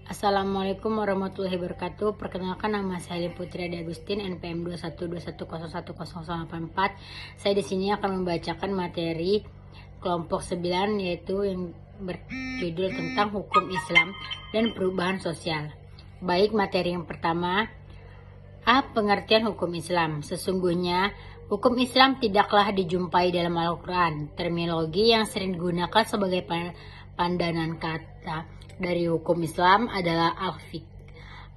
Assalamualaikum warahmatullahi wabarakatuh. Perkenalkan, nama saya Putri Adi Agustin, NPM 212101084. Saya di sini akan membacakan materi kelompok 9, yaitu yang berjudul tentang hukum Islam dan perubahan sosial. Baik, materi yang pertama, pengertian hukum Islam. Sesungguhnya hukum Islam tidaklah dijumpai dalam Al-Quran. Terminologi yang sering digunakan sebagai pandangan kata dari hukum Islam adalah al-fiqh,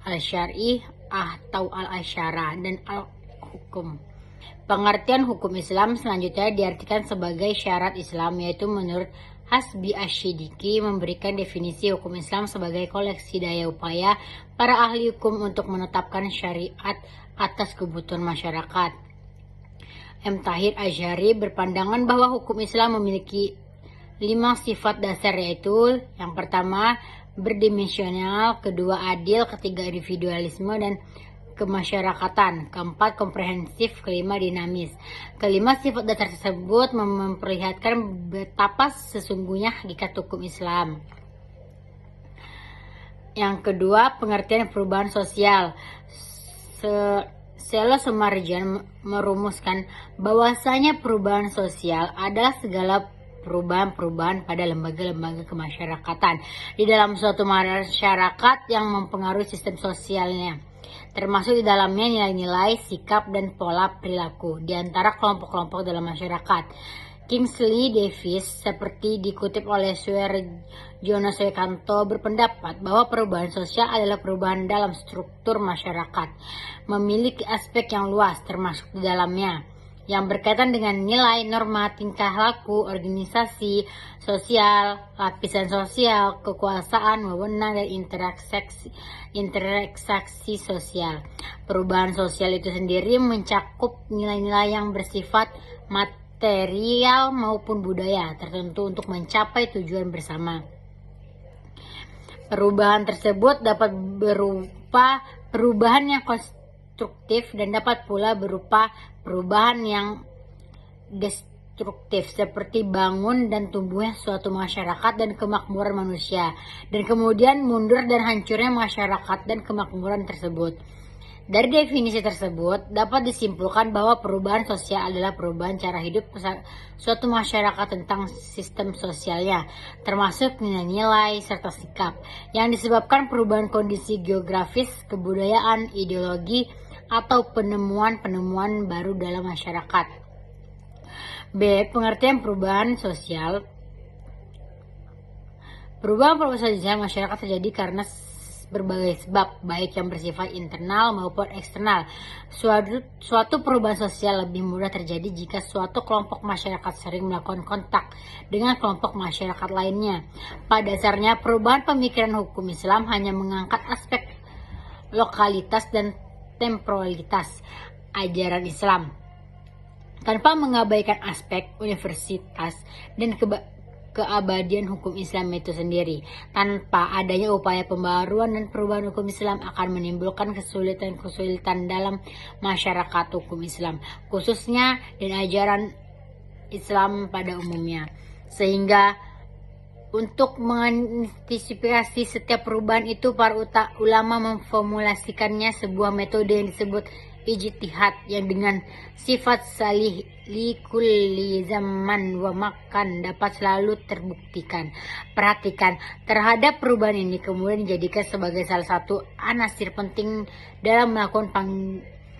al-syar'i atau al-asyara, dan al-hukum. Pengertian hukum Islam selanjutnya diartikan sebagai syarat Islam, yaitu menurut Hasbi Ash-Shidiki memberikan definisi hukum Islam sebagai koleksi daya upaya para ahli hukum untuk menetapkan syariat atas kebutuhan masyarakat. M. Tahir Azhari berpandangan bahwa hukum Islam memiliki 5 sifat dasar, yaitu yang pertama berdimensional, kedua adil, ketiga individualisme dan kemasyarakatan, keempat komprehensif, kelima dinamis. Kelima sifat dasar tersebut memperlihatkan betapa sesungguhnya hakikat hukum Islam. Yang kedua, pengertian perubahan sosial. Selo Semarjan merumuskan bahwasanya perubahan sosial adalah segala perubahan-perubahan pada lembaga-lembaga kemasyarakatan di dalam suatu masyarakat yang mempengaruhi sistem sosialnya, termasuk di dalamnya nilai-nilai, sikap, dan pola perilaku di antara kelompok-kelompok dalam masyarakat. Kingsley Davis, seperti dikutip oleh Suerjono Suekanto, berpendapat bahwa perubahan sosial adalah perubahan dalam struktur masyarakat, memiliki aspek yang luas termasuk di dalamnya, yang berkaitan dengan nilai, norma, tingkah laku, organisasi sosial, lapisan sosial, kekuasaan, wewenang, dan interaksi sosial. Perubahan sosial itu sendiri mencakup nilai-nilai yang bersifat material maupun budaya tertentu untuk mencapai tujuan bersama. Perubahan tersebut dapat berupa perubahan yang konstruktif dan dapat pula berupa perubahan yang destruktif, seperti bangun dan tumbuhnya suatu masyarakat dan kemakmuran manusia, dan kemudian mundur dan hancurnya masyarakat dan kemakmuran tersebut. Dari definisi tersebut dapat disimpulkan bahwa perubahan sosial adalah perubahan cara hidup suatu masyarakat tentang sistem sosialnya, termasuk nilai-nilai serta sikap, yang disebabkan perubahan kondisi geografis, kebudayaan, ideologi, atau penemuan-penemuan baru dalam masyarakat. B. Pengertian perubahan sosial. Perubahan sosial masyarakat terjadi karena berbagai sebab, baik yang bersifat internal maupun eksternal. Suatu perubahan sosial lebih mudah terjadi jika suatu kelompok masyarakat sering melakukan kontak dengan kelompok masyarakat lainnya. Pada dasarnya, perubahan pemikiran hukum Islam hanya mengangkat aspek lokalitas dan temporalitas ajaran Islam, tanpa mengabaikan aspek universitas dan keabadian hukum Islam itu sendiri. Tanpa adanya upaya pembaruan dan perubahan hukum Islam akan menimbulkan kesulitan-kesulitan dalam masyarakat hukum Islam, khususnya dan ajaran Islam pada umumnya. Sehingga untuk mengantisipasi setiap perubahan itu, para ulama memformulasikannya sebuah metode yang disebut ijtihad, yang dengan sifat salih li kulli zaman wa makan dapat selalu terbuktikan. Perhatikan, terhadap perubahan ini kemudian dijadikan sebagai salah satu anasir penting dalam melakukan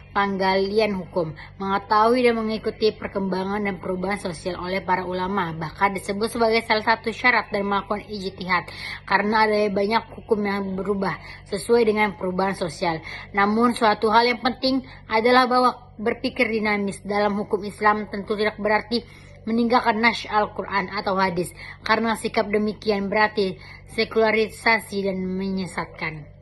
penggalian hukum, mengetahui dan mengikuti perkembangan dan perubahan sosial oleh para ulama, bahkan disebut sebagai salah satu syarat dari melakukan ijtihad, karena ada banyak hukum yang berubah sesuai dengan perubahan sosial. Namun suatu hal yang penting adalah bahwa berpikir dinamis dalam hukum Islam tentu tidak berarti meninggalkan nas Al-Quran atau hadis, karena sikap demikian berarti sekularisasi dan menyesatkan.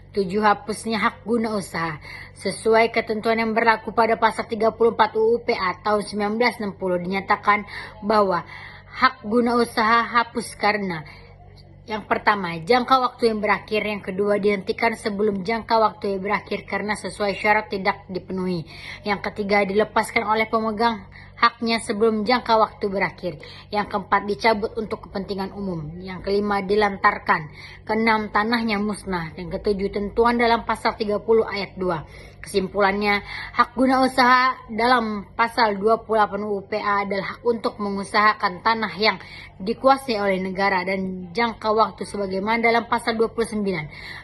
7. Hapusnya hak guna usaha. Sesuai ketentuan yang berlaku pada pasal 34 UU PA tahun 1960 dinyatakan bahwa hak guna usaha hapus karena Yang pertama, jangka waktu yang berakhir. Yang kedua, dihentikan sebelum jangka waktu yang berakhir karena sesuai syarat tidak dipenuhi. Yang ketiga, dilepaskan oleh pemegang haknya sebelum jangka waktu berakhir. Yang keempat, dicabut untuk kepentingan umum. Yang kelima, dilantarkan. Keenam, tanahnya musnah. Yang ketujuh, tentuan dalam pasal 30 ayat 2. Kesimpulannya, hak guna usaha dalam pasal 28 UPA adalah hak untuk mengusahakan tanah yang dikuasai oleh negara dan jangka waktu sebagaimana dalam pasal 29.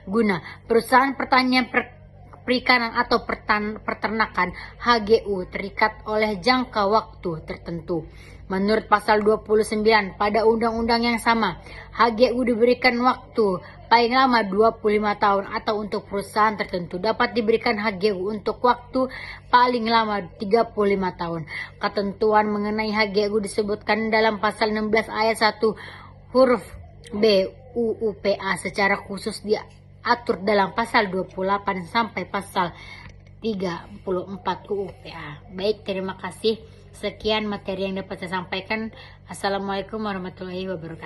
Guna perusahaan pertanian, perikanan atau peternakan HGU terikat oleh jangka waktu tertentu. Menurut pasal 29 pada undang-undang yang sama, HGU diberikan waktu paling lama 25 tahun atau untuk perusahaan tertentu dapat diberikan HGU untuk waktu paling lama 35 tahun. Ketentuan mengenai HGU disebutkan dalam pasal 16 ayat 1 huruf B UUPA secara khusus diatur dalam pasal 28 sampai pasal 34 UUPA. Baik, terima kasih. Sekian materi yang dapat saya sampaikan. Assalamualaikum warahmatullahi wabarakatuh.